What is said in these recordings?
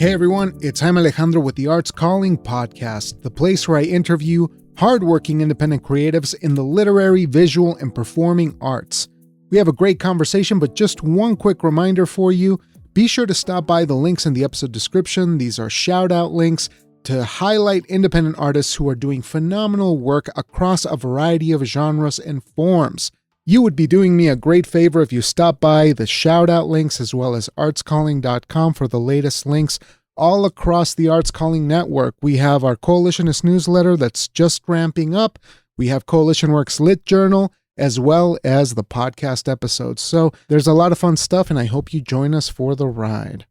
Hey everyone, it's Jaime Alejandro with the Arts Calling Podcast, the place where I interview hardworking independent creatives in the literary, visual, and performing arts. We have a great conversation, but just one quick reminder for you. Be sure to stop by the links in the episode description. These are shout-out links to highlight independent artists who are doing phenomenal work across a variety of genres and forms. You would be doing me a great favor if you stop by the shout-out links as well as artscalling.com for the latest links all across the Arts Calling Network. We have our Coalitionist newsletter that's just ramping up. We have Coalition Works Lit Journal, as well as the podcast episodes. So there's a lot of fun stuff, and I hope you join us for the ride.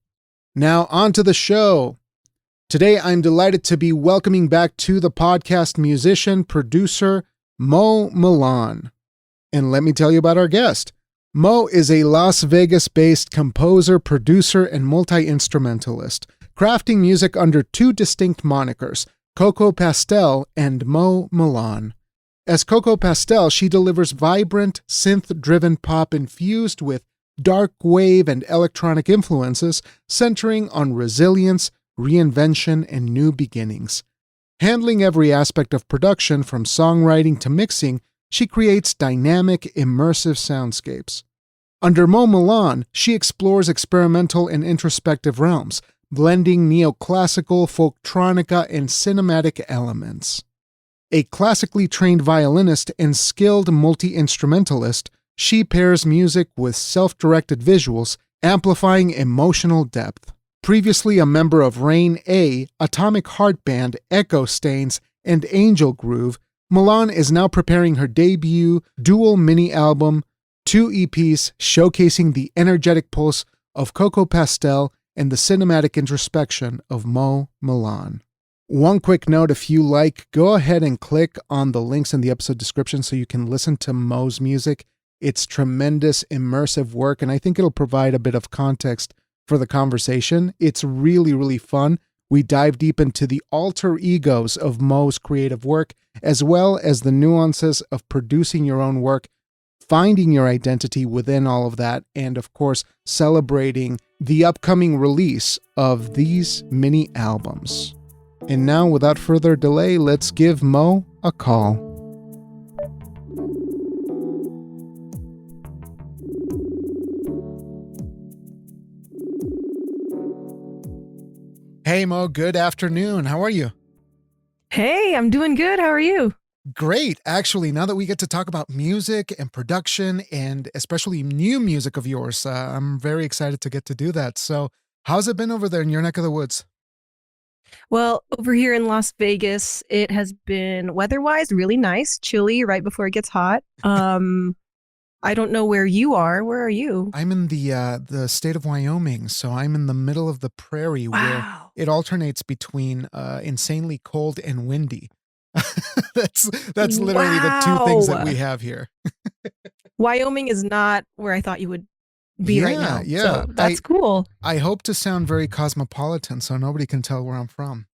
Now, on to the show. Today, I'm delighted to be welcoming back to the podcast musician, producer, Mo Milan. And let me tell you about our guest. Mo is a Las Vegas-based composer, producer, and multi-instrumentalist, crafting music under two distinct monikers, Cocoa Pastel and Mo Milan. As Cocoa Pastel, she delivers vibrant, synth-driven pop infused with dark wave and electronic influences, centering on resilience, reinvention, and new beginnings. Handling every aspect of production from songwriting to mixing, she creates dynamic, immersive soundscapes. Under Mo Milan, she explores experimental and introspective realms, blending neoclassical, folktronica, and cinematic elements. A classically trained violinist and skilled multi-instrumentalist, she pairs music with self-directed visuals, amplifying emotional depth. Previously a member of Rain A, Atomic Heart Band, Echo Stains, and Angel Groove, Milan is now preparing her debut dual mini-album, 2 EPs showcasing the energetic pulse of Cocoa Pastel and the cinematic introspection of Mo Milan. One quick note, if you like, go ahead and click on the links in the episode description so you can listen to Mo's music. It's tremendous, immersive work, and I think it'll provide a bit of context for the conversation. It's really, really fun. We dive deep into the alter egos of Mo's creative work, as well as the nuances of producing your own work, finding your identity within all of that, and of course, celebrating the upcoming release of these mini albums. And now, without further delay, let's give Mo a call. Hey Mo, good afternoon. How are you? Hey, I'm doing good. How are you? Great. Actually, now that we get to talk about music and production and especially new music of yours, I'm very excited to get to do that. So how's it been over there in your neck of the woods? Well, over here in Las Vegas, it has been weather-wise really nice, chilly right before it gets hot. I don't know where you are. Where are you? I'm in the state of Wyoming, so I'm in the middle of the prairie where it alternates between insanely cold and windy. That's literally the two things that we have here. Wyoming is not where I thought you would be right now. Yeah, so that's cool. I hope to sound very cosmopolitan so nobody can tell where I'm from.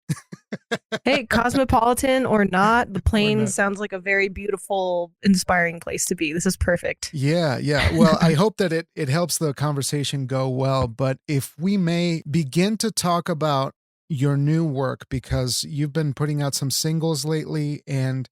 Hey, cosmopolitan or not, the Plains sounds like a very beautiful, inspiring place to be. This is perfect. Yeah. Well, I hope that it helps the conversation go well. But if we may begin to talk about your new work, because you've been putting out some singles lately, and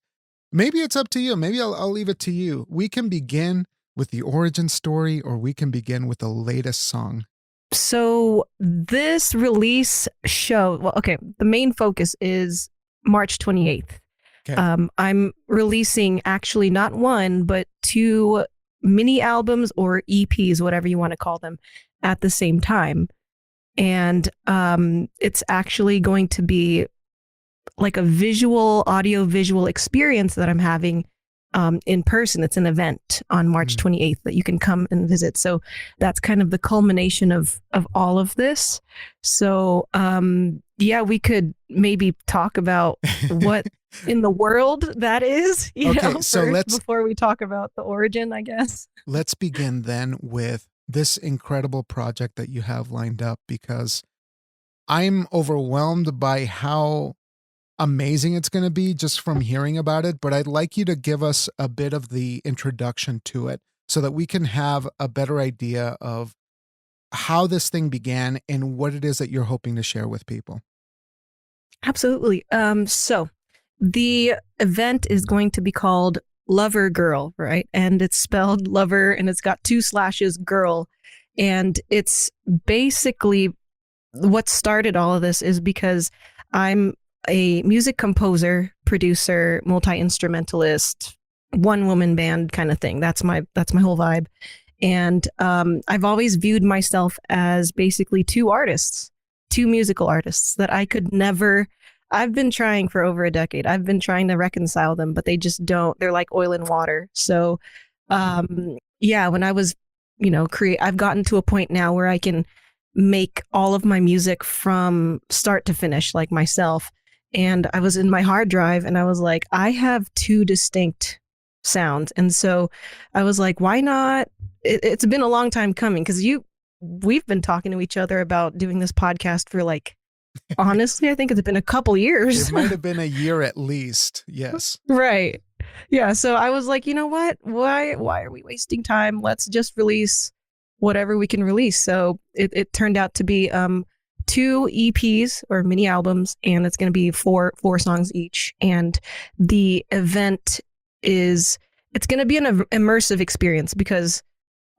maybe it's up to you. Maybe I'll leave it to you. We can begin with the origin story, or we can begin with the latest song. So this release the main focus is March 28th. Okay. I'm releasing actually not one, but 2 mini albums or EPs, whatever you want to call them, at the same time. And it's actually going to be like a audio-visual experience that I'm having in person. It's an event on March 28th that you can come and visit. So that's kind of the culmination of all of this. So we could maybe talk about what in the world that is, before we talk about the origin, I guess. Let's begin then with this incredible project that you have lined up, because I'm overwhelmed by how amazing it's going to be just from hearing about it, but I'd like you to give us a bit of the introduction to it so that we can have a better idea of how this thing began and what it is that you're hoping to share with people. Absolutely. So the event is going to be called Lover Girl, right? And it's spelled lover and it's got 2 slashes girl. And it's basically what started all of this is because I'm a music composer, producer, multi-instrumentalist, one woman band kind of thing. That's my whole vibe. And I've always viewed myself as basically 2 artists, 2 musical artists that I could never. I've been trying for over a decade. I've been trying to reconcile them, but they just don't. They're like oil and water. So, yeah, when I was, I've gotten to a point now where I can make all of my music from start to finish, like myself. And I was in my hard drive and I was like, I have 2 distinct sounds. And so I was like, why not? It's been a long time coming because we've been talking to each other about doing this podcast for like, honestly, I think it's been a couple years. It might have been a year at least. Yes. Right. Yeah. So I was like, you know what? Why are we wasting time? Let's just release whatever we can release. So it turned out to be 2 EPs or mini albums, and it's going to be four songs each. And the event it's going to be an immersive experience because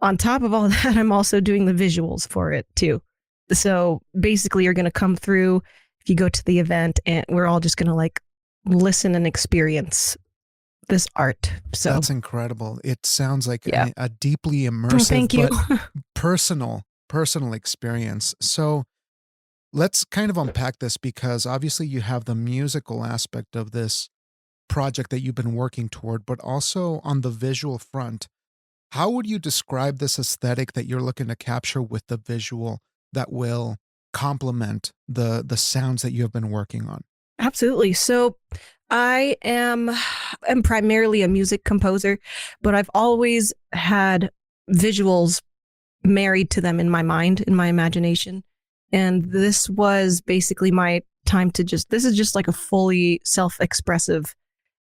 on top of all that, I'm also doing the visuals for it too. So basically you're going to come through if you go to the event and we're all just going to like listen and experience this art. So that's incredible. It sounds like a deeply immersive, thank you. but personal experience. So let's kind of unpack this because obviously you have the musical aspect of this project that you've been working toward, but also on the visual front. How would you describe this aesthetic that you're looking to capture with the visual that will complement the sounds that you have been working on? Absolutely. So I am primarily a music composer, but I've always had visuals married to them in my mind, in my imagination. And this was basically my time to this is just like a fully self-expressive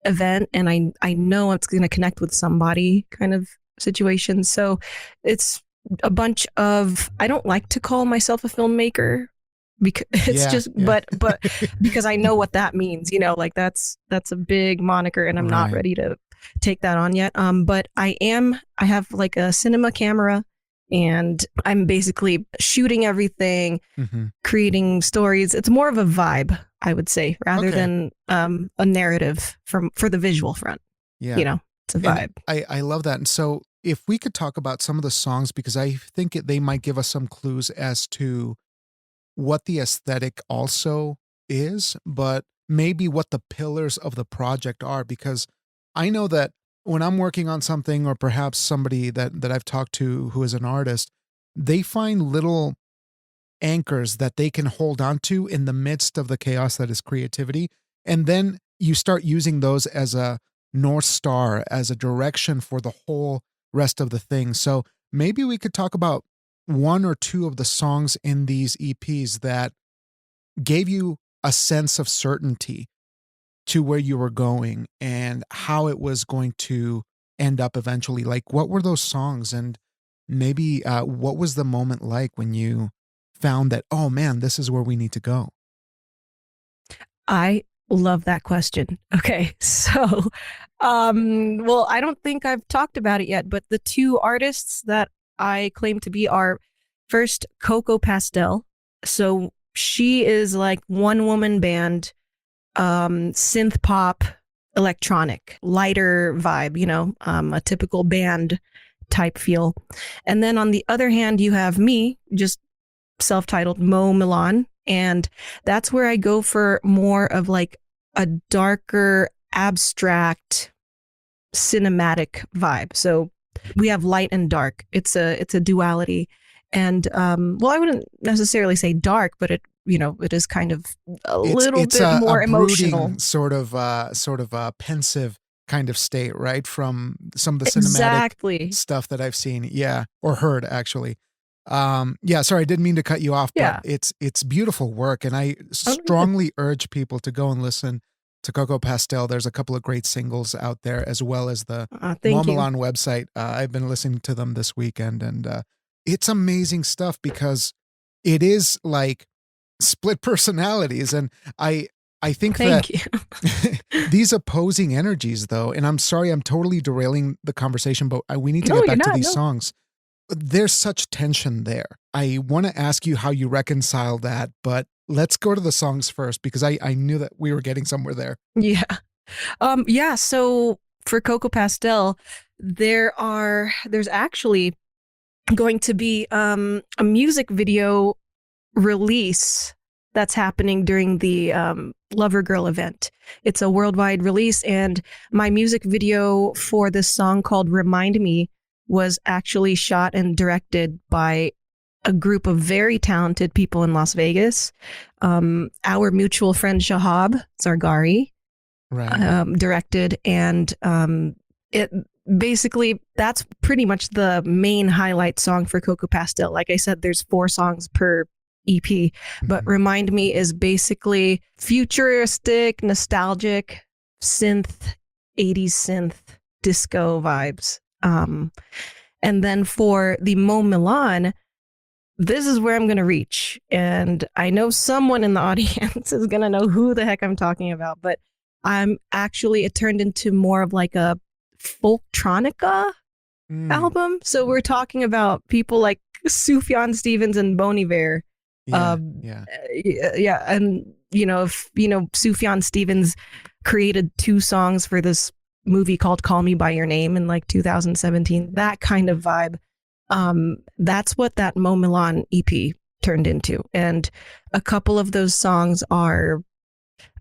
event. And I know it's going to connect with somebody kind of situation. So it's a bunch of, I don't like to call myself a filmmaker because it's but because I know what that means, like that's a big moniker and I'm not ready to take that on yet. But I have like a cinema camera and I'm basically shooting everything, creating stories. It's more of a vibe, I would say, rather than a narrative for the visual front. Yeah. It's a vibe. And I love that. And so if we could talk about some of the songs, because I think they might give us some clues as to what the aesthetic also is, but maybe what the pillars of the project are, because I know that when I'm working on something, or perhaps somebody that I've talked to who is an artist, they find little anchors that they can hold on to in the midst of the chaos that is creativity. And then you start using those as a North Star, as a direction for the whole rest of the thing. So maybe we could talk about 1 or 2 of the songs in these EPs that gave you a sense of certainty to where you were going and how it was going to end up eventually. Like, what were those songs? And maybe what was the moment like when you found that, oh man, this is where we need to go? I love that question. Okay. So, well, I don't think I've talked about it yet, but the 2 artists that I claim to be are first Cocoa Pastel. So she is like one woman band, synth pop, electronic, lighter vibe, a typical band type feel. And then on the other hand, you have me, just self-titled Mo Milan. And that's where I go for more of like a darker, abstract, cinematic vibe. So we have light and dark. It's a duality. And well, I wouldn't necessarily say dark, but it is kind of a little bit more emotional, sort of pensive kind of state, right? From some of the cinematic stuff that I've seen, or heard actually. Sorry, I didn't mean to cut you off, but it's beautiful work, and I strongly urge people to go and listen to Cocoa Pastel. There's a couple of great singles out there, as well as the Mo Milan website. I've been listening to them this weekend, and it's amazing stuff because it is like split personalities. And I think Thank that you. these opposing energies, though, and I'm sorry, I'm totally derailing the conversation, but we need to No, get you're back to not. these No. songs. There's such tension there. I want to ask you how you reconcile that, but let's go to the songs first because I knew that we were getting somewhere there. Yeah. Yeah. So for Cocoa Pastel, there's actually going to be a music video release that's happening during the Lover Girl event. It's a worldwide release, and my music video for this song called Remind Me was actually shot and directed by a group of very talented people in Las Vegas. Our mutual friend Shahab Zargari Right. directed, and it basically, that's pretty much the main highlight song for Cocoa Pastel. Like I said, there's 4 songs per EP, but Mhm. Remind Me is basically futuristic, nostalgic synth, 80s synth disco vibes. And then for the Mo Milan, this is where I'm going to reach. And I know someone in the audience is going to know who the heck I'm talking about, but it turned into more of like a folktronica Mm. album. So we're talking about people like Sufjan Stevens and Bon Iver. Yeah. Yeah. Yeah. And, if, Sufjan Stevens created 2 songs for this movie called Call Me By Your Name in like 2017, that kind of vibe. That's what that Mo Milan EP turned into. And a couple of those songs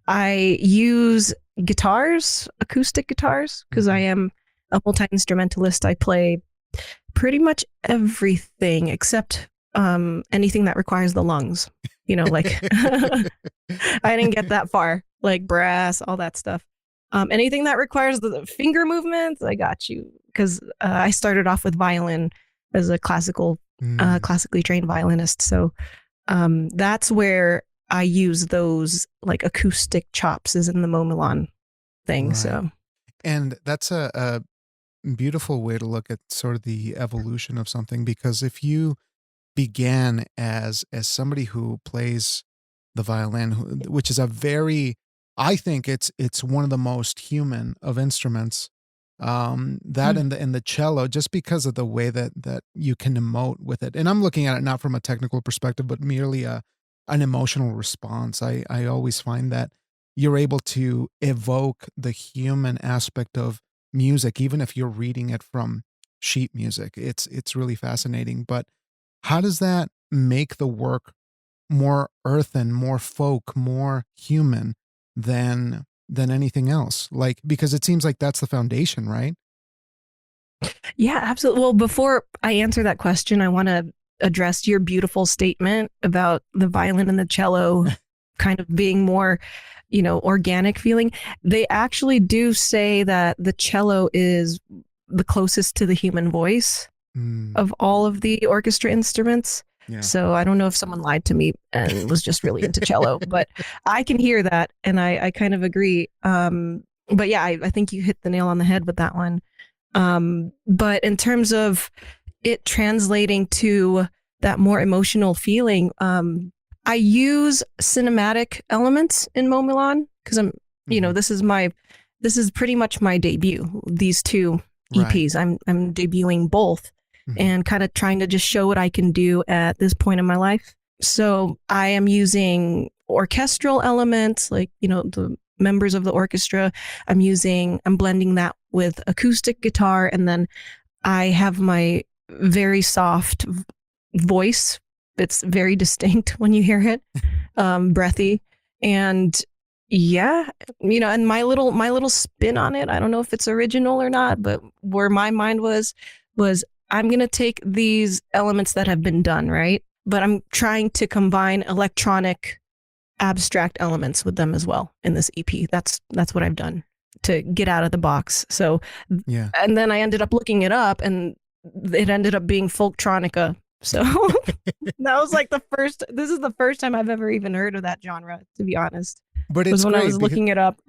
I use guitars, acoustic guitars, because I am a multi-instrumentalist. I play pretty much everything except anything that requires the lungs. Like I didn't get that far, like brass, all that stuff. Anything that requires the finger movements, I got you. Because I started off with violin as a classically trained violinist. So that's where I use those like acoustic chops is in the Mo Milan thing. Right. So, and that's a beautiful way to look at sort of the evolution of something, because if you began as somebody who plays the violin, which is I think it's one of the most human of instruments. That and the cello, just because of the way that you can emote with it. And I'm looking at it not from a technical perspective, but merely an emotional response. I always find that you're able to evoke the human aspect of music, even if you're reading it from sheet music. It's really fascinating. But how does that make the work more earthen, more folk, more human than anything else? Like, because it seems like that's the foundation, right? yeah, absolutely. Well, before I answer that question, I want to address your beautiful statement about the violin and the cello kind of being more, organic feeling. They actually do say that the cello is the closest to the human voice of all of the orchestra instruments. Yeah. So I don't know if someone lied to me and was just really into cello, but I can hear that and I kind of agree. But yeah, I think you hit the nail on the head with that one. But in terms of it translating to that more emotional feeling, I use cinematic elements in Mo Milan because I'm, this is pretty much my debut. These 2 EPs, right. I'm debuting both. And kind of trying to just show what I can do at this point in my life. So I am using orchestral elements, like, the members of the orchestra. I'm blending that with acoustic guitar. And then I have my very soft voice. It's very distinct when you hear it, breathy. And yeah, and my little spin on it. I don't know if it's original or not, but where my mind was I'm going to take these elements that have been done, right? But I'm trying to combine electronic abstract elements with them as well in this EP. That's what I've done to get out of the box. So, yeah. And then I ended up looking it up and it ended up being folktronica. So that was like this is the first time I've ever even heard of that genre, to be honest. But it's when great I was looking it up.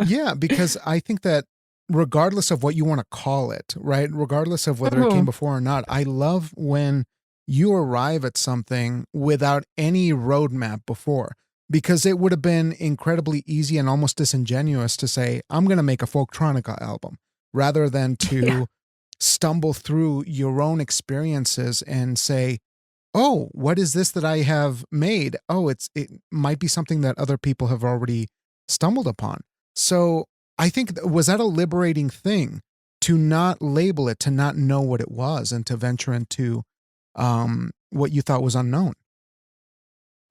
Yeah, because I think that regardless of what you want to call it, right? Regardless of whether it came before or not, I love when you arrive at something without any roadmap before, because it would have been incredibly easy and almost disingenuous to say, I'm going to make a folktronica album, rather than to stumble through your own experiences and say, oh, what is this that I have made? Oh, it might be something that other people have already stumbled upon. So I think, was that a liberating thing to not label it, to not know what it was, and to venture into what you thought was unknown?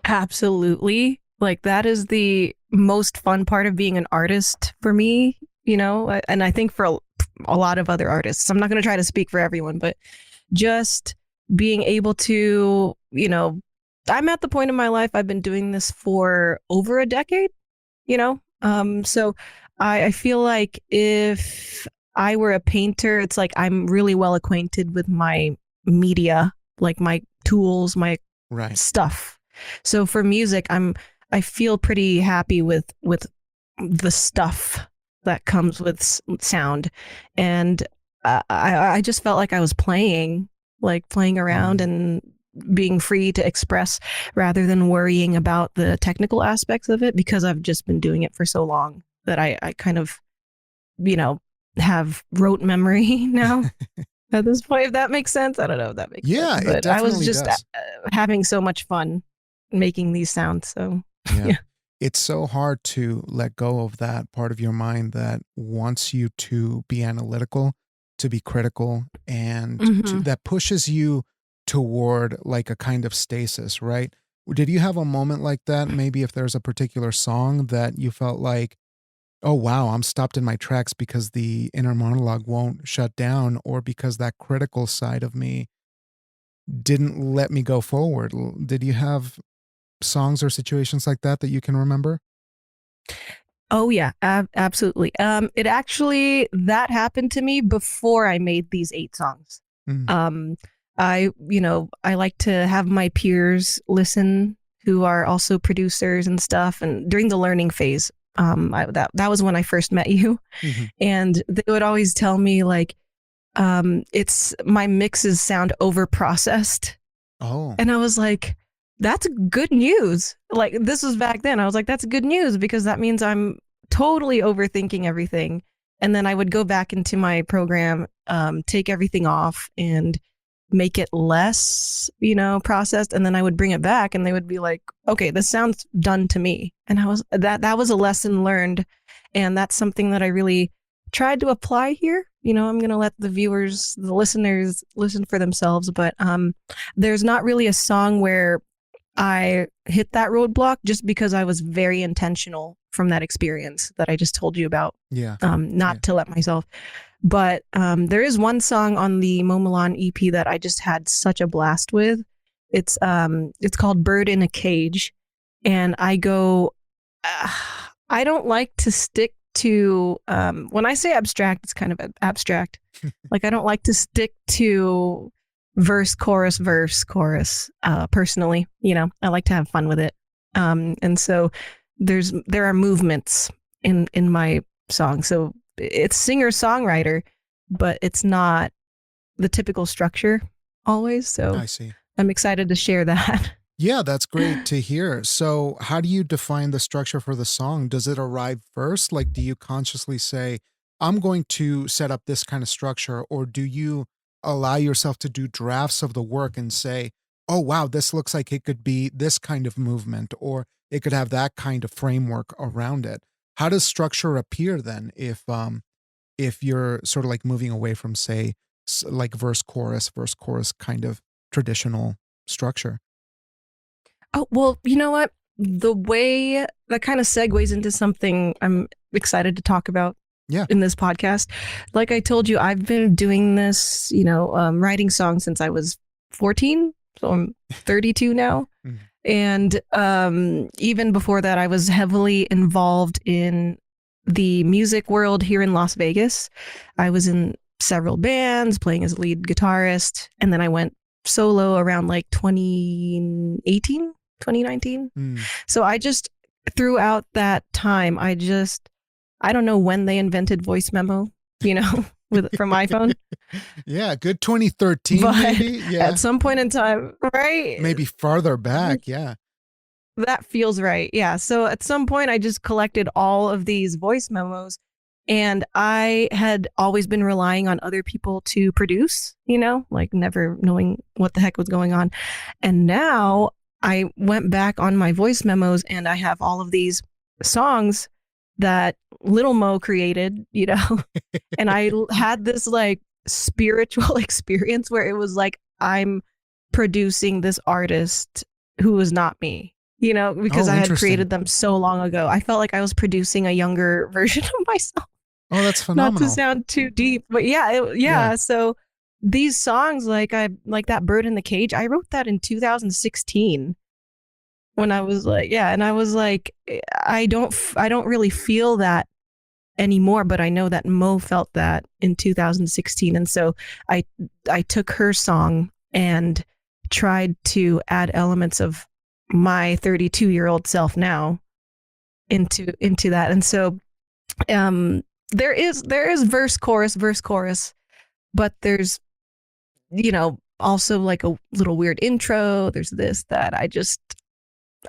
Absolutely. Like that is the most fun part of being an artist for me, and I think for a lot of other artists. I'm not going to try to speak for everyone, but just being able to, I'm at the point in my life, I've been doing this for over a decade, so I feel like if I were a painter, it's like I'm really well acquainted with my media, like my tools, my stuff. So for music, I feel pretty happy with the stuff that comes with sound, and I just felt like I was playing around and being free to express rather than worrying about the technical aspects of it, because I've just been doing it for so long that I kind of, have rote memory now at this point, if that makes sense. I don't know if that makes sense. Yeah, But it definitely I was just having so much fun making these sounds. So yeah. It's so hard to let go of that part of your mind that wants you to be analytical, to be critical, and that pushes you toward like a kind of stasis, right? Did you have a moment like that? Maybe if there's a particular song that you felt like, oh, wow, I'm stopped in my tracks because the inner monologue won't shut down, or because that critical side of me didn't let me go forward. Did you have songs or situations like that that you can remember? Oh yeah, absolutely. It actually, that happened to me before I made these 8 songs. Mm. I like to have my peers listen, who are also producers and stuff. And during the learning phase, that was when I first met you, and they would always tell me like, it's my mixes sound over processed. Oh, And I was like, that's good news. Like, this was back then. I was like, that's good news, because that means I'm totally overthinking everything. And then I would go back into my program, take everything off and make it less, processed. And then I would bring it back and they would be like, okay, this sounds done to me. And that was a lesson learned. And that's something that I really tried to apply here. I'm going to let the viewers, the listeners listen for themselves. But there's not really a song where I hit that roadblock, just because I was very intentional from that experience that I just told you about. yeah. Not to let myself. But there is one song on the Mo Milan EP that I just had such a blast with. It's called Bird in a Cage. And I go, I don't like to stick to, when I say abstract, it's kind of abstract. Like, I don't like to stick to verse, chorus, personally. I like to have fun with it. And so there are movements in my song. So it's singer-songwriter, but it's not the typical structure always. So I see. I'm excited to share that. Yeah, that's great to hear. So, how do you define the structure for the song? Does it arrive first? Like, do you consciously say, I'm going to set up this kind of structure? Or do you allow yourself to do drafts of the work and say, oh, wow, this looks like it could be this kind of movement, or it could have that kind of framework around it? How does structure appear then if you're sort of like moving away from, say, like verse, chorus kind of traditional structure? Oh, well, you know what? The way that kind of segues into something I'm excited to talk about in this podcast. Like I told you, I've been doing this, writing songs since I was 14. So I'm 32 now. And even before that, I was heavily involved in the music world here in Las Vegas. I was in several bands playing as lead guitarist. And then I went solo around like 2018. 2019. So I just, throughout that time, I don't know when they invented voice memo, with from iPhone. Yeah, good 2013 But maybe. Yeah. at some point in time, right? Maybe farther back. Yeah. That feels right. Yeah. So at some point, I just collected all of these voice memos, and I had always been relying on other people to produce, like never knowing what the heck was going on. And now I went back on my voice memos, and I have all of these songs that Little Mo created, and I had this like spiritual experience where it was like I'm producing this artist who was not me, because Oh, I had interesting. created them so long ago. I felt like I was producing a younger version of myself. Oh, that's Not to phenomenal. sound too deep, but yeah, Yeah. yeah. So these songs, like that bird in the cage, I wrote that in 2016 when I was like, yeah, and I was like, I don't really feel that anymore, but I know that Mo felt that in 2016, and so I I took her song and tried to add elements of my 32-year-old self now into that, and so there is verse chorus, but there's also like a little weird intro. There's this that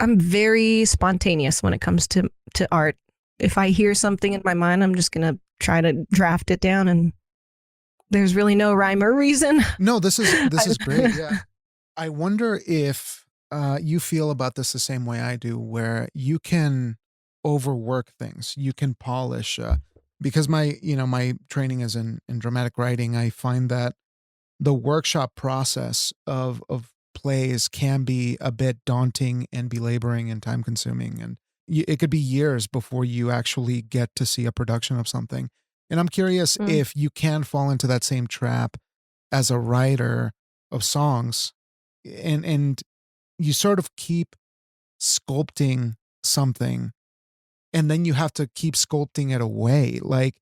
I'm very spontaneous when it comes to art. If I hear something in my mind, I'm just gonna try to draft it down, and there's really no rhyme or reason. No, this is great. Yeah. I wonder if you feel about this the same way I do, where you can overwork things, you can polish. Because my training is in dramatic writing, I find that the workshop process of plays can be a bit daunting and belaboring and time consuming, and it could be years before you actually get to see a production of something. And I'm curious Mm. if you can fall into that same trap as a writer of songs, and you sort of keep sculpting something, and then you have to keep sculpting it away. Like,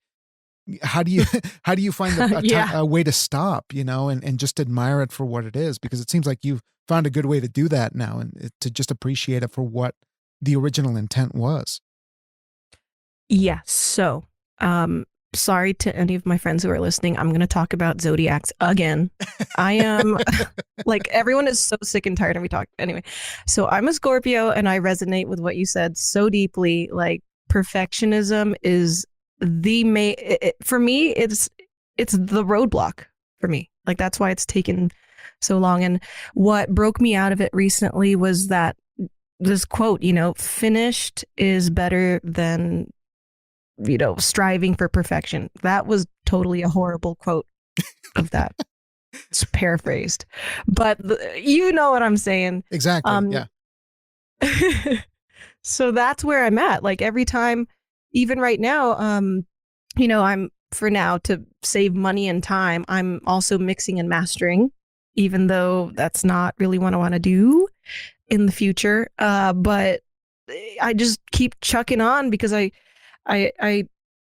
how do you how do you find Yeah. a way to stop, and just admire it for what it is? Because it seems like you've found a good way to do that now, and to just appreciate it for what the original intent was. Yeah. So, um, sorry to any of my friends who are listening. I'm going to talk about zodiacs again. I am like everyone is so sick and tired of me talking. Anyway, so I'm a Scorpio, and I resonate with what you said so deeply. Like perfectionism is the main for me. It's the roadblock for me. Like that's why it's taken so long. And what broke me out of it recently was that this quote, finished is better than striving for perfection. That was totally a horrible quote of that. It's paraphrased, but you know what I'm saying. Exactly. Um, Yeah. so that's where I'm at. Like every time, even right now, I'm for now to save money and time. I'm also mixing and mastering, even though that's not really what I want to do in the future. But I just keep chucking on because I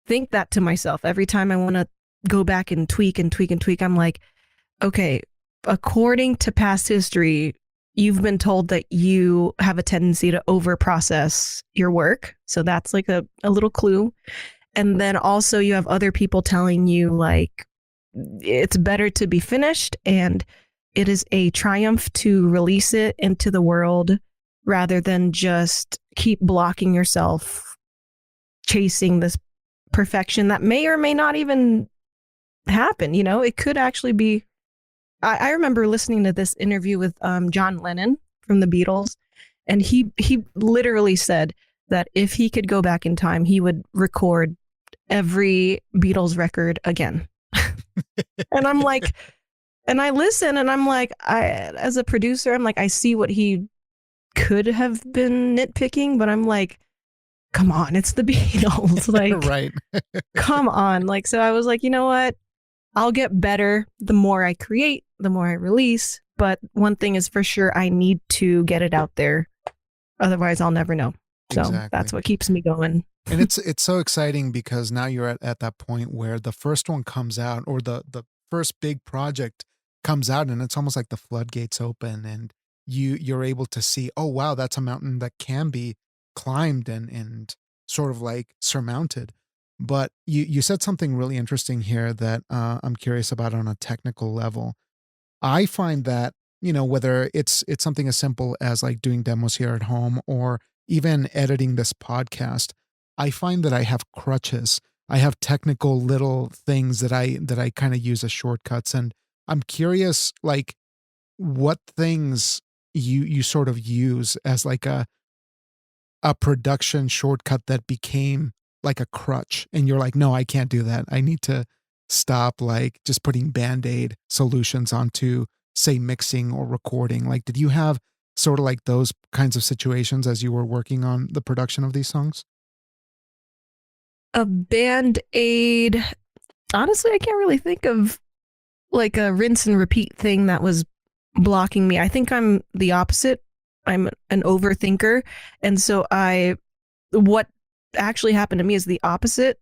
think that to myself every time I want to go back and tweak and tweak and tweak. I'm like, okay, according to past history, you've been told that you have a tendency to over process your work. So that's like a little clue. And then also you have other people telling you like it's better to be finished, and it is a triumph to release it into the world rather than just keep blocking yourself chasing this perfection that may or may not even happen. It could actually be. I remember listening to this interview with John Lennon from the Beatles, and he literally said that if he could go back in time, he would record every Beatles record again. And I'm like, and I listen, and I'm like, as a producer, I'm like, I see what he could have been nitpicking, but I'm like, come on, it's the Beatles. Like, Right. come on. Like, so I was like, you know what? I'll get better the more I create, the more I release. But one thing is for sure, I need to get it out there. Otherwise, I'll never know. So Exactly. that's what keeps me going. And it's so exciting because now you're at that point where the first one comes out, or the first big project comes out, and it's almost like the floodgates open, and you're able to see, oh wow, that's a mountain that can be climbed and sort of like surmounted. But you said something really interesting here that I'm curious about on a technical level. I find that, whether it's something as simple as like doing demos here at home or even editing this podcast, I find that I have crutches. I have technical little things that I kind of use as shortcuts. And I'm curious, like, what things you sort of use as like a production shortcut that became like a crutch, and you're like, no, I can't do that. I need to stop like just putting band-aid solutions onto, say, mixing or recording. Like, did you have sort of like those kinds of situations as you were working on the production of these songs? A band aid. Honestly, I can't really think of like a rinse and repeat thing that was blocking me. I think I'm the opposite. I'm an overthinker. And so what actually happened to me is the opposite,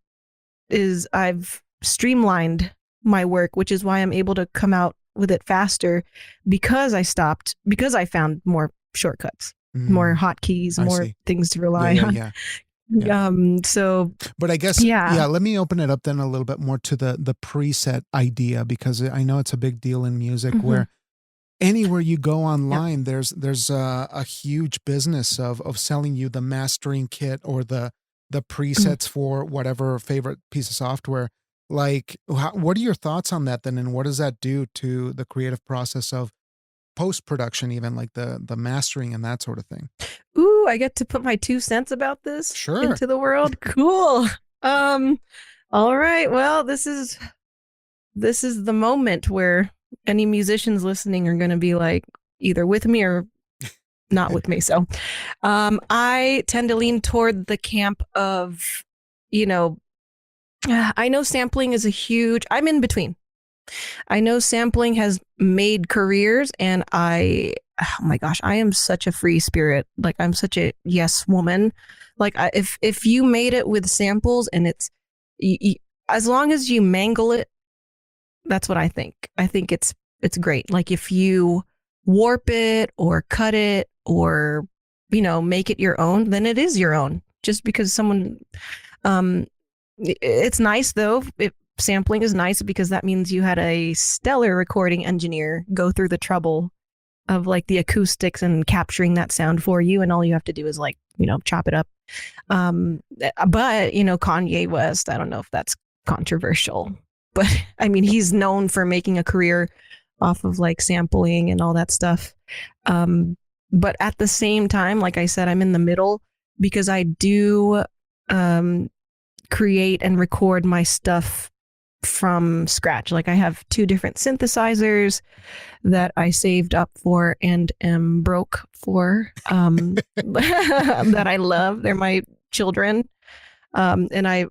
is I've streamlined my work, which is why I'm able to come out with it faster, because I found more shortcuts, more hotkeys, more things to rely on. Yeah. So, but I guess, let me open it up then a little bit more to the preset idea, because I know it's a big deal in music where anywhere you go online, there's a huge business of selling you the mastering kit or the presets for whatever favorite piece of software. Like, what are your thoughts on that then? And what does that do to the creative process of post-production, even like the mastering and that sort of thing? Ooh, I get to put my 2 cents about this into the world. Cool. All right. Well, this is the moment where any musicians listening are going to be like either with me or not with me. So, I tend to lean toward the camp of, I know sampling is I'm in between. I know sampling has made careers, and oh my gosh, I am such a free spirit. Like, I'm such a yes woman. Like, if you made it with samples and it's, as long as you mangle it, that's what I think. I think it's great. Like, if you warp it or cut it or, make it your own, then it is your own. Just because someone, it's nice though. Sampling is nice because that means you had a stellar recording engineer go through the trouble of like the acoustics and capturing that sound for you, and all you have to do is like, chop it up. But Kanye West, I don't know if that's controversial, but I mean, he's known for making a career off of like sampling and all that stuff. But at the same time, like I said, I'm in the middle because I do create and record my stuff from scratch. Like, I have 2 different synthesizers that I saved up for and am broke for, that I love. They're my children. And I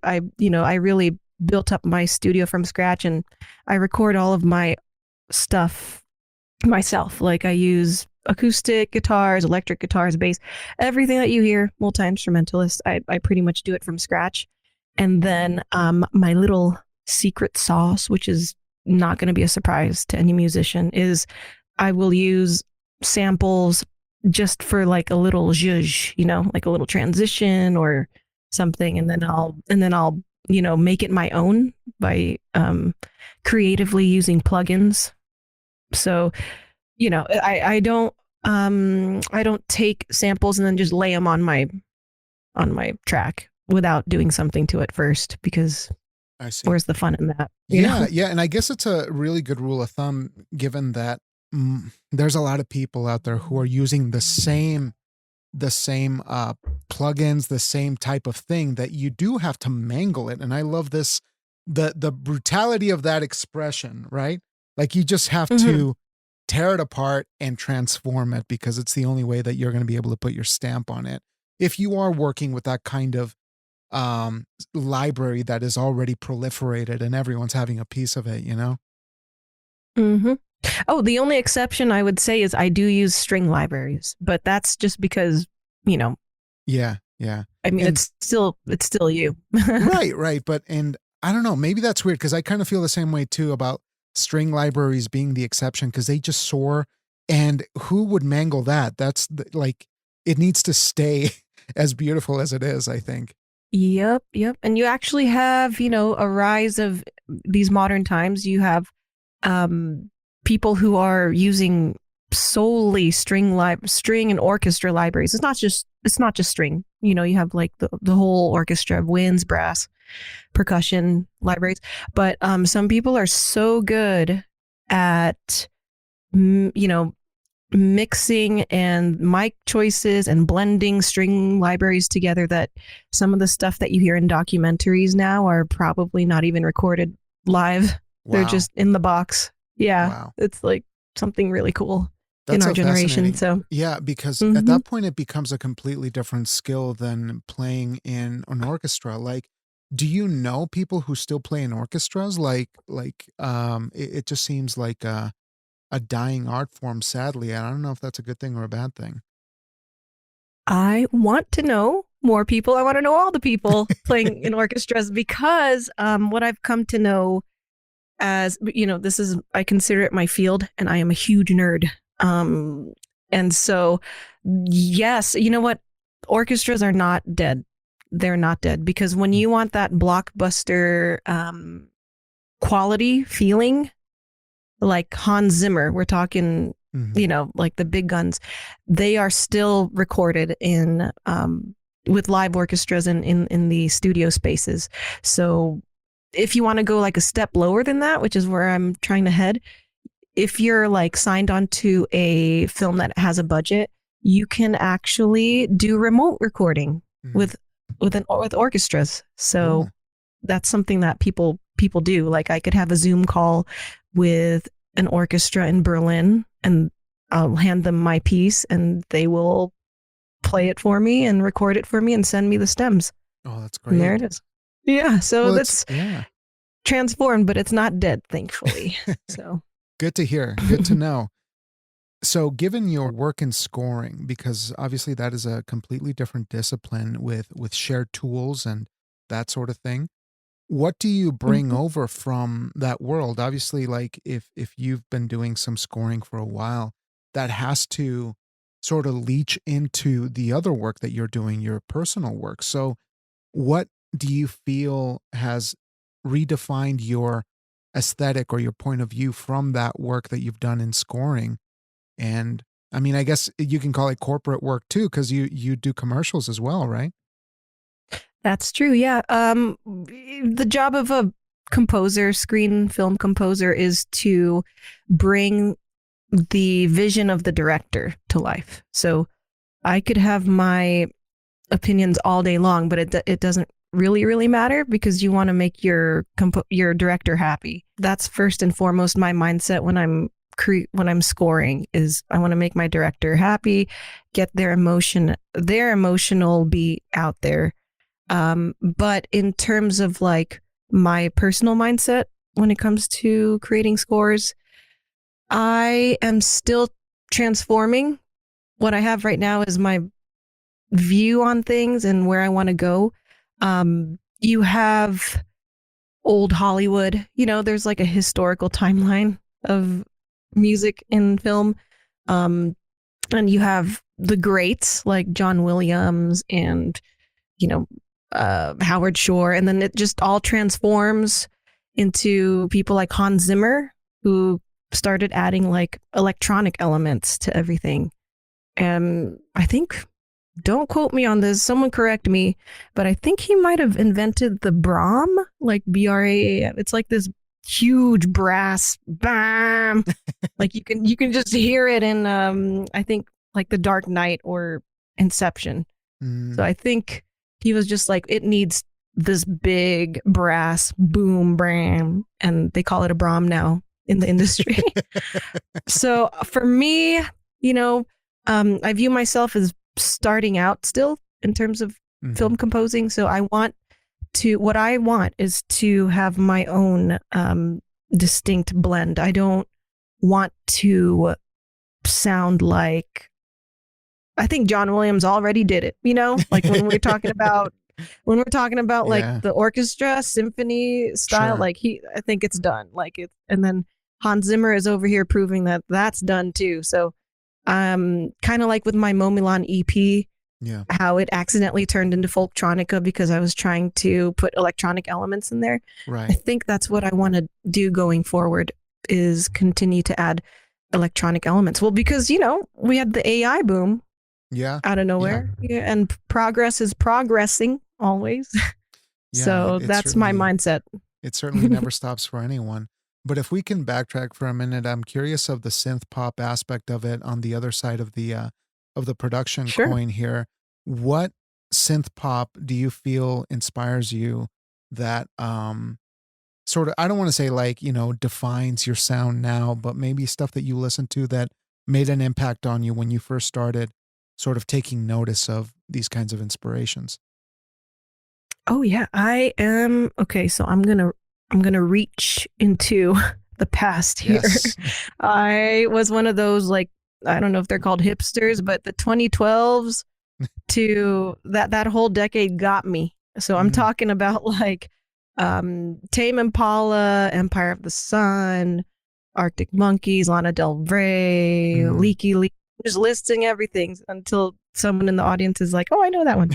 really built up my studio from scratch, and I record all of my stuff myself. Like, I use acoustic guitars, electric guitars, bass, everything that you hear, multi-instrumentalist. I pretty much do it from scratch. And then my little secret sauce, which is not going to be a surprise to any musician, is I will use samples just for like a little zhuzh, like a little transition or something, and then I'll make it my own by creatively using plugins. So, I don't take samples and then just lay them on my track without doing something to it first, because I see. Where's the fun in that? Yeah. And I guess it's a really good rule of thumb, given that there's a lot of people out there who are using the same plugins, the same type of thing, that you do have to mangle it. And I love this, the brutality of that expression, right? Like, you just have to tear it apart and transform it, because it's the only way that you're going to be able to put your stamp on it. If you are working with that kind of library that is already proliferated and everyone's having a piece of it, Oh, the only exception I would say is I do use string libraries, but that's just because, Yeah. I mean, it's still you. Right. And I don't know, maybe that's weird, because I kind of feel the same way too about string libraries being the exception, because they just soar. And who would mangle that? That's like, it needs to stay as beautiful as it is, I think. Yep. And you actually have, a rise of these modern times. You have people who are using solely string and orchestra libraries. It's not just string. You have like the whole orchestra, winds, brass, percussion libraries. But some people are so good at mixing and mic choices and blending string libraries together that some of the stuff that you hear in documentaries now are probably not even recorded live. Wow. They're just in the box. Yeah. Wow. It's like something really cool. That's in our generation. So yeah, because at that point it becomes a completely different skill than playing in an orchestra. Like, do you know people who still play in orchestras? It just seems like a dying art form, sadly. And I don't know if that's a good thing or a bad thing. I want to know more people. I want to know all the people playing in orchestras because what I've come to know as, I consider it my field and I am a huge nerd. And so, yes, you know what? Orchestras are not dead. They're not dead because when you want that blockbuster quality feeling, like Hans Zimmer, we're talking, like the big guns, they are still recorded in with live orchestras in the studio spaces. So if you want to go like a step lower than that, which is where I'm trying to head, if you're like signed onto a film that has a budget, you can actually do remote recording with orchestras. So that's something that people do. Like I could have a Zoom call with an orchestra in Berlin and I'll hand them my piece and they will play it for me and record it for me and send me the stems. Oh, that's great. And there it is. Yeah. So that's transformed, but it's not dead, thankfully. So good to hear. Good to know. So given your work in scoring, because obviously that is a completely different discipline with shared tools and that sort of thing, what do you bring over from that world? Obviously, like if you've been doing some scoring for a while, that has to sort of leach into the other work that you're doing, your personal work. So what do you feel has redefined your aesthetic or your point of view from that work that you've done in scoring? And I mean, I guess you can call it corporate work too, because you do commercials as well, right? That's true. Yeah. The job of a composer, screen film composer, is to bring the vision of the director to life. So I could have my opinions all day long, but it doesn't really matter because you want to make your director happy. That's first and foremost my mindset when I'm scoring is I want to make my director happy, get their emotional beat out there. But in terms of like my personal mindset when it comes to creating scores, I am still transforming. What I have right now is my view on things and where I want to go. You have old Hollywood, there's like a historical timeline of music in film. And you have the greats like John Williams and, Howard Shore. And then it just all transforms into people like Hans Zimmer, who started adding like electronic elements to everything. And I think, don't quote me on this, someone correct me, but I think he might have invented the Brahm, like BRAAM. It's like this huge brass bam. Like you can just hear it in I think like The Dark Knight or Inception. So I think he was just like, it needs this big brass boom bram, and they call it a Brahm now in the industry. So for me, I view myself as starting out still in terms of film composing. So what I want is to have my own distinct blend. I don't want to sound like, I think John Williams already did it, like when we're talking about like the orchestra symphony style, like I think it's done, like it. And then Hans Zimmer is over here proving that that's done too. So kind of like with my Mo Milan EP, Yeah. how it accidentally turned into folktronica because I was trying to put electronic elements in there. I Right. think that's what I want to do going forward, is continue to add electronic elements. Well, because, we had the AI boom Yeah. out of Yeah. nowhere, and progress is progressing always. Yeah. So that's my mindset. It certainly never stops for anyone. But if we can backtrack for a minute, I'm curious of the synth pop aspect of it on the other side of the production Sure. coin here. What synth pop do you feel inspires you that sort of, I don't want to say like, defines your sound now, but maybe stuff that you listen to that made an impact on you when you first started sort of taking notice of these kinds of inspirations? Oh yeah, I am. Okay, so I'm gonna reach into the past here. Yes. I was one of those, like, I don't know if they're called hipsters, but the 2012s to that whole decade got me. So I'm Mm, talking about like Tame Impala, Empire of the Sun, Arctic Monkeys, Lana Del Rey, mm. Leaky Leak, just listing everything until someone in the audience is like, "Oh, I know that one."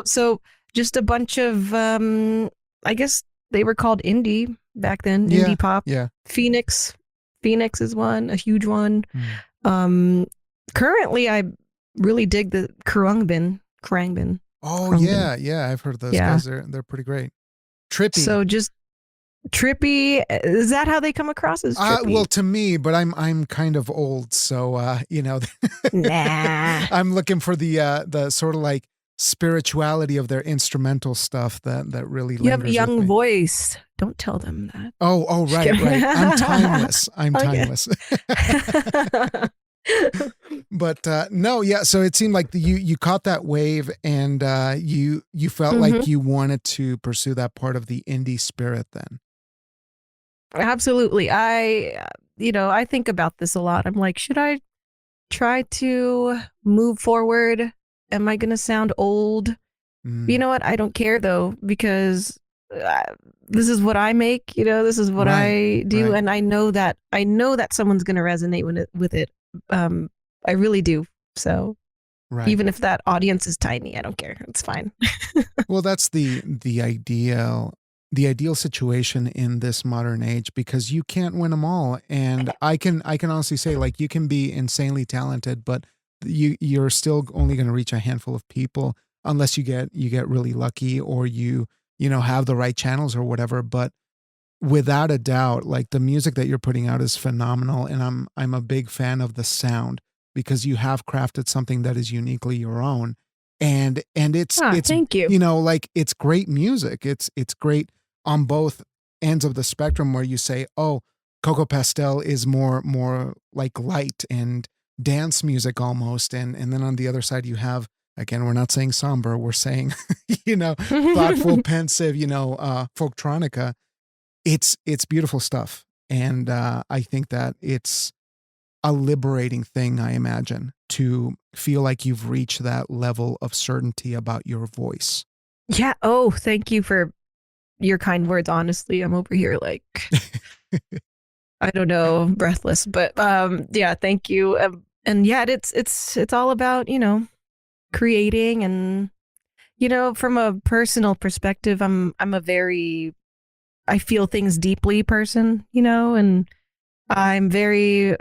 So just a bunch of I guess they were called indie back then, Yeah. indie pop. Yeah. Phoenix is one, a huge one. Mm. Um Currently I really dig the Krangbin. Oh Krungbin. yeah, yeah. I've heard those Yeah. guys. They're pretty great. Trippy. So just trippy, is that how they come across as Well, trippy? to me, but I'm kind of old, so Nah. I'm looking for the sort of like spirituality of their instrumental stuff that really You have a lingers with young me. voice. Don't tell them that. Oh, Just right, kidding. right. I'm timeless. I'm Okay. timeless. But no, yeah. So it seemed like you caught that wave, and you felt hmm like you wanted to pursue that part of the indie spirit. Then, Absolutely. I think about this a lot. I'm like, should I try to move forward? Am I going to sound old? You mm, know what? I don't care though, because uh, this is what I make. This is what right, I do, right, and I know that someone's going to resonate with it. Um, I really do. So right. even if that audience is tiny, I don't care. It's fine. Well, that's the ideal situation in this modern age, because you can't win them all. And I can honestly say, like, you can be insanely talented, but you're still only going to reach a handful of people unless you get really lucky, or have the right channels or whatever. But without a doubt, like, the music that you're putting out is phenomenal, and I'm a big fan of the sound, because you have crafted something that is uniquely your own. And it's Thank you. like, it's great music. It's great on both ends of the spectrum, where you say, oh, Cocoa Pastel is more like light and dance music almost, and then on the other side you have, again, we're not saying somber, we're saying thoughtful, pensive, folktronica. It's beautiful stuff, and I think that it's a liberating thing, I imagine, to feel like you've reached that level of certainty about your voice. Yeah. Oh, thank you for your kind words. Honestly, I'm over here like, I don't know, breathless. But yeah, thank you. And yeah, it's all about creating, and from a personal perspective, I'm a very, I feel things deeply person, and I'm very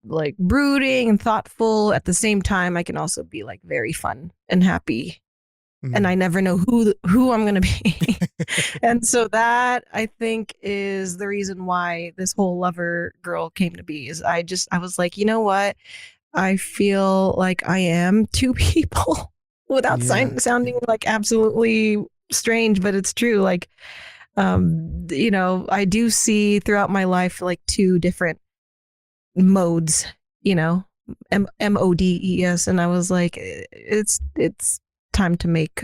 like brooding and thoughtful. At the same time, I can also be like very fun and happy, and Mm. I never know who I'm going to be. And so that, I think, is the reason why this whole lover girl came to be. Is I was like, you know what? I feel like I am two people without Yeah, yeah. sounding like absolutely strange, but it's true. Like, I do see throughout my life like two different modes, you know, modes, and I was like, it's time to make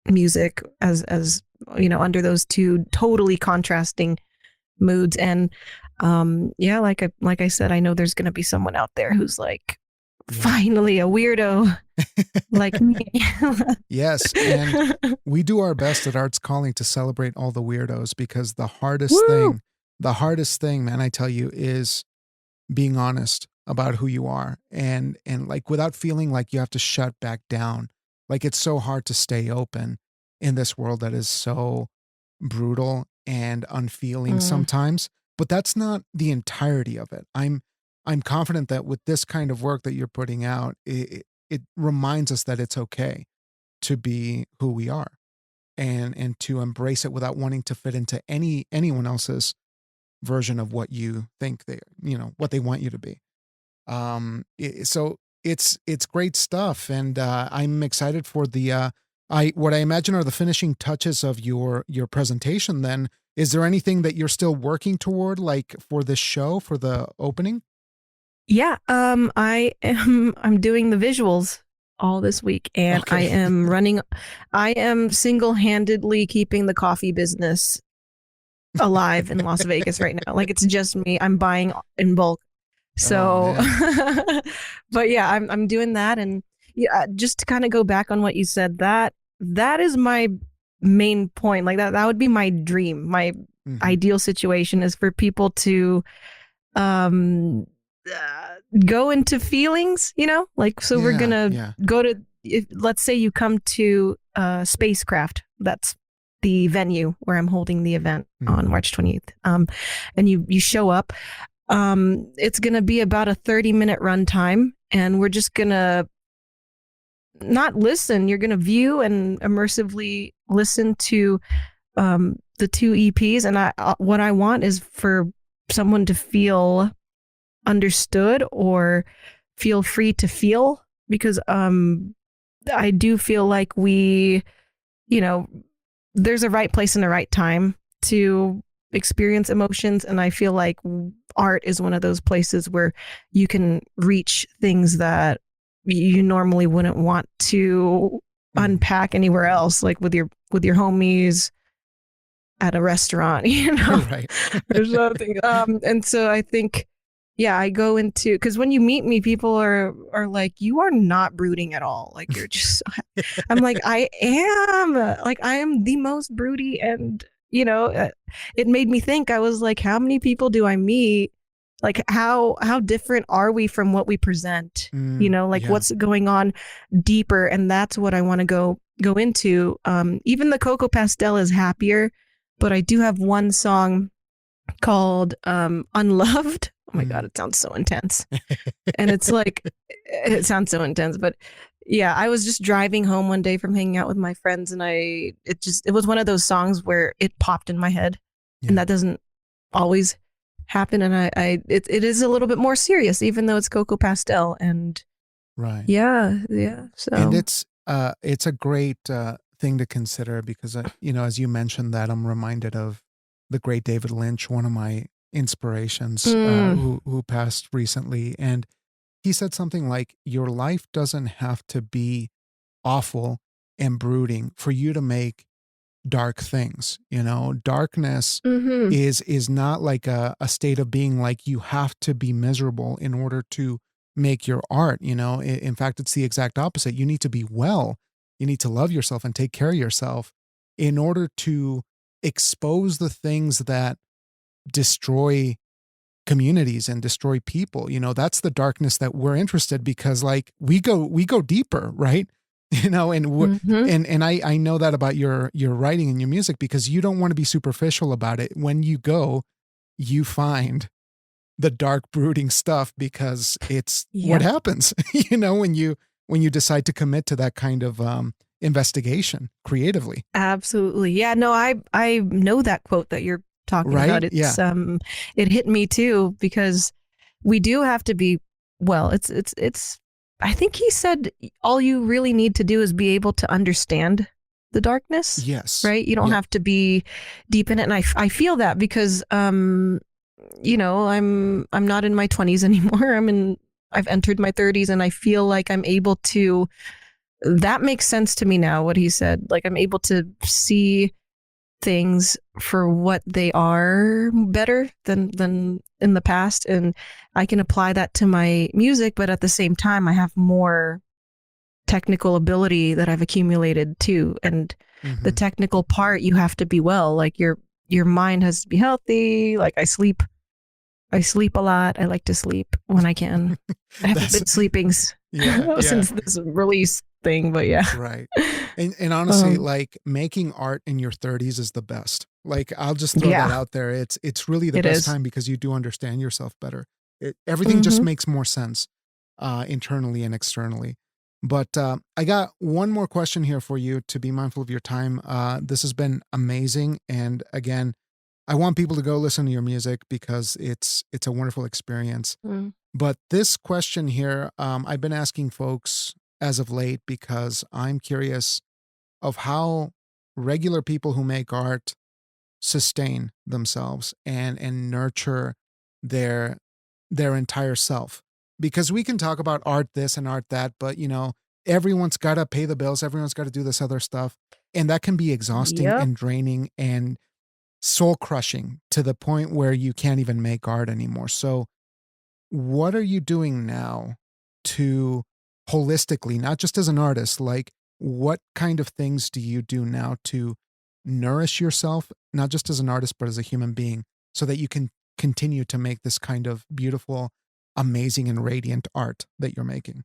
music as under those two totally contrasting moods. And yeah, like I said, I know there's going to be someone out there who's like, Yeah. finally a weirdo like me. Yes, and we do our best at Arts Calling to celebrate all the weirdos, because the hardest Woo! thing, the hardest thing, man, I tell you, is being honest about who you are, and like without feeling like you have to shut back down. Like it's so hard to stay open in this world that is so brutal and unfeeling Mm. sometimes, but that's not the entirety of it. I'm confident that with this kind of work that you're putting out, it reminds us that it's okay to be who we are, and to embrace it without wanting to fit into anyone else's version of what you think they, what they want you to be. So it's great stuff, and I'm excited for the I what I imagine are the finishing touches of your presentation. Then, is there anything that you're still working toward, like for this show, for the opening? Yeah, I'm doing the visuals all this week, and Okay. I am single-handedly keeping the coffee business alive in Las Vegas right now. Like it's just me. I'm buying in bulk. Oh So man. but yeah, I'm doing that. And yeah, just to kind of go back on what you said, that is my main point. Like that would be my dream. My Hmm. ideal situation is for people to um go into feelings, like, so we're Yeah. gonna Yeah. go to, let's say you come to spacecraft, that's the venue where I'm holding the event on Hmm. March 28th, and you show up. It's gonna be about a 30-minute runtime, and we're just gonna not listen, you're gonna view and immersively listen to the two EPs. And what I want is for someone to feel understood or feel free to feel, because I do feel like you know there's a right place and a right time to experience emotions, and I feel like art is one of those places where you can reach things that you normally wouldn't want to Hmm. unpack anywhere else, like with your homies at a restaurant, Right. or something. And so I think, yeah, I go into, because when you meet me, people are like, you are not brooding at all. Like you're just, I'm like, I am the most broody, and it made me think. I was like, how many people do I meet? Like how different are we from what we present? Like Yeah. what's going on deeper, and that's what I want to go into. Even the Cocoa Pastel is happier, but I do have one song called Unloved. Oh my God, Mm. it sounds so intense. And it's like, it sounds so intense, but yeah, I was just driving home one day from hanging out with my friends, and it was one of those songs where it popped in my head, and Yeah. that doesn't always happen. And it is a little bit more serious, even though it's Cocoa Pastel. And Right. yeah. And So, it's a great thing to consider because as you mentioned that, I'm reminded of the great David Lynch, one of my inspirations, mm, who passed recently, and he said something like, "Your life doesn't have to be awful and brooding for you to make dark things." Darkness mm-hmm, is not like a state of being, like you have to be miserable in order to make your art. In fact, it's the exact opposite. You need to be well, you need to love yourself and take care of yourself in order to expose the things that destroy communities and destroy people. That's the darkness that we're interested, because like we go deeper, right? And mm-hmm. I know that about your writing and your music, because you don't want to be superficial about it. When you go, you find the dark brooding stuff, because it's what Yep. happens, when you decide to commit to that kind of investigation creatively. Absolutely. Yeah, no, I know that quote that you're talking about. Right? Yeah. It hit me too, because we do have to be, well, it's I think he said all you really need to do is be able to understand the darkness, Yes. right? You don't Yep. have to be deep in it. And I feel that because I'm not in my 20s anymore. I've entered my 30s, and I feel like I'm able to, that makes sense to me now, what he said. Like I'm able to see things for what they are better than in the past, and I can apply that to my music. But at the same time, I have more technical ability that I've accumulated too. And the Hmm. technical part, you have to be well. Like your mind has to be healthy. Like I I sleep a lot. I like to sleep when I can. I haven't been sleeping since this release thing, but yeah. Right. And honestly, like making art in your 30s is the best. Like I'll just throw that out there. It's really the best time because you do understand yourself better. Everything just makes more sense internally and externally. But I got one more question here for you to be mindful of your time. This has been amazing. And again, I want people to go listen to your music because it's a wonderful experience. But this question here, I've been asking folks as of late because I'm curious of how regular people who make art sustain themselves and nurture their entire self. Because we can talk about art this and art that, but everyone's got to pay the bills, everyone's got to do this other stuff, and that can be exhausting and draining and soul crushing to the point where you can't even make art anymore. So what are you doing now to holistically, not just as an artist, like what kind of things do you do now to nourish yourself, not just as an artist, but as a human being, so that you can continue to make this kind of beautiful, amazing, and radiant art that you're making?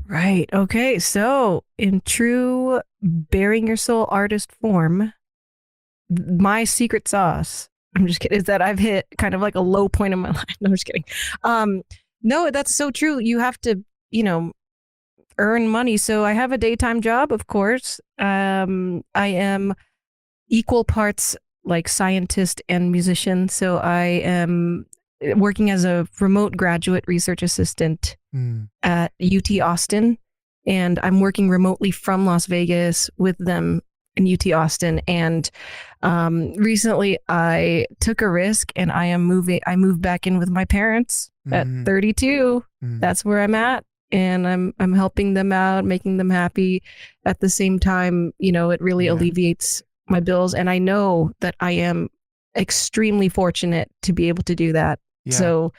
Right. Okay. So, in true bearing your soul artist form, my secret sauce, I'm just kidding, is that I've hit kind of like a low point in my life. No, I'm just kidding. No, that's so true. You have to, earn money. So I have a daytime job, of course. I am equal parts like scientist and musician. So I am working as a remote graduate research assistant at UT Austin. And I'm working remotely from Las Vegas with them in UT Austin. And recently I took a risk and I moved back in with my parents at 32. That's where I'm at. And I'm helping them out, making them happy. At the same time, it really alleviates my bills. And I know that I am extremely fortunate to be able to do that. Yeah. So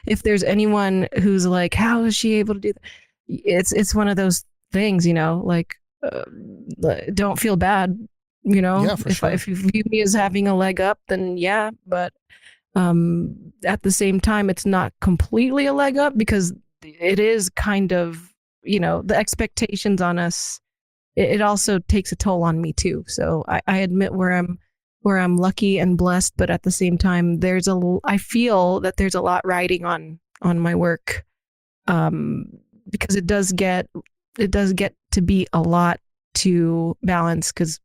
if there's anyone who's like, how is she able to do that? It's one of those things, like, don't feel bad, if you view me as having a leg up, then yeah. But at the same time, it's not completely a leg up because it is kind of, the expectations on us. It also takes a toll on me too. So I admit where I'm lucky and blessed, but at the same time, I feel that there's a lot riding on my work, because it does get to be a lot to balance. Because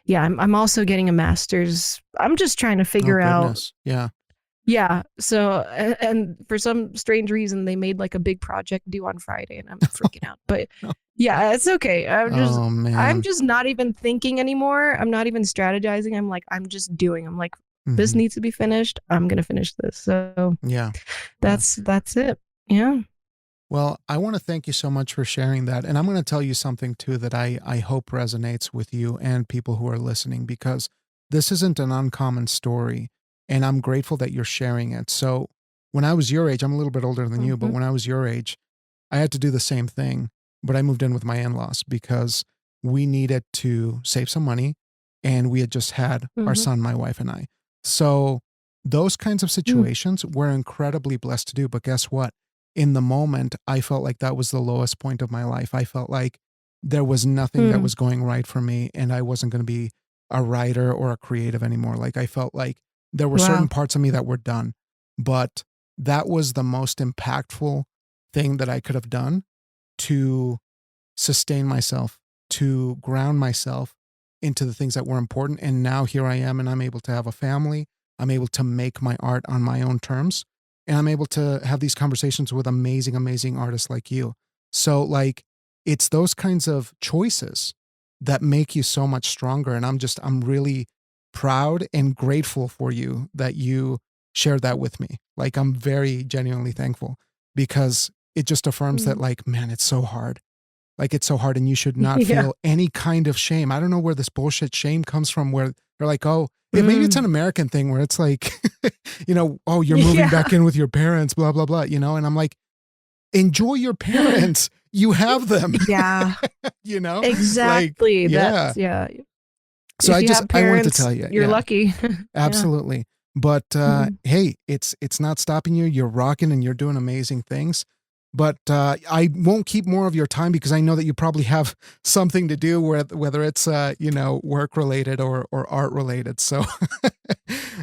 I'm also getting a master's. I'm just trying to figure out. Yeah. So, and for some strange reason, they made like a big project due on Friday, and I'm freaking out. But yeah, it's okay. I'm just not even thinking anymore. I'm not even strategizing. I'm just doing. I'm like, this needs to be finished. I'm gonna finish this. So that's it. Yeah. Well, I want to thank you so much for sharing that, and I'm going to tell you something too that I hope resonates with you and people who are listening, because this isn't an uncommon story. And I'm grateful that you're sharing it. So when I was your age, I'm a little bit older than you, but when I was your age, I had to do the same thing, but I moved in with my in-laws because we needed to save some money, and we had just had our son, my wife, and I. So those kinds of situations we're incredibly blessed to do. But guess what? In the moment, I felt like that was the lowest point of my life. I felt like there was nothing that was going right for me, and I wasn't going to be a writer or a creative anymore. Like I felt like there were certain parts of me that were done, but that was the most impactful thing that I could have done to sustain myself, to ground myself into the things that were important. And now here I am, and I'm able to have a family. I'm able to make my art on my own terms, and I'm able to have these conversations with amazing, amazing artists like you. So like, it's those kinds of choices that make you so much stronger. And I'm really proud and grateful for you that you shared that with me. Like, I'm very genuinely thankful, because it just affirms that, like, man, it's so hard. Like, it's so hard, and you should not feel any kind of shame. I don't know where this bullshit shame comes from, where they're like, oh, maybe it's an American thing where it's like, oh, you're moving back in with your parents, blah, blah, blah, and I'm like, enjoy your parents. You have them. Yeah. Exactly. Like, So I wanted to tell you. You're lucky. Absolutely. But hey, it's not stopping you. You're rocking and you're doing amazing things. But I won't keep more of your time because I know that you probably have something to do, whether it's work related or art related. So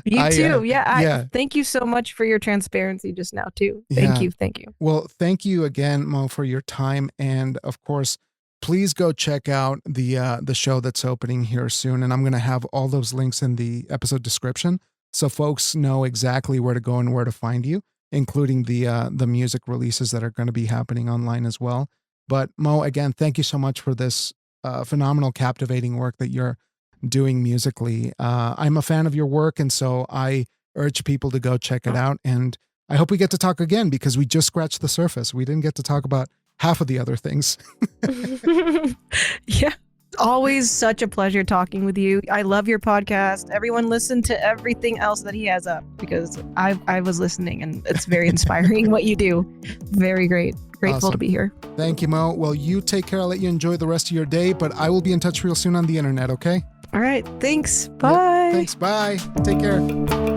You too. yeah. Thank you so much for your transparency just now too. Yeah. Thank you. Well, thank you again, Mo, for your time, and of course, please go check out the show that's opening here soon. And I'm going to have all those links in the episode description, so folks know exactly where to go and where to find you, including the music releases that are going to be happening online as well. But Mo, again, thank you so much for this phenomenal, captivating work that you're doing musically. I'm a fan of your work, and so I urge people to go check it out. And I hope we get to talk again because we just scratched the surface. We didn't get to talk about half of the other things. Yeah. Always such a pleasure talking with you. I love your podcast. Everyone listen to everything else that he has up because I was listening and it's very inspiring what you do. Very great. Grateful Awesome. to be here. Thank you, Mo. Well, you take care. I'll let you enjoy the rest of your day, but I will be in touch real soon on the internet, okay? All right. Thanks. Bye. Yep. Thanks. Bye. Take care.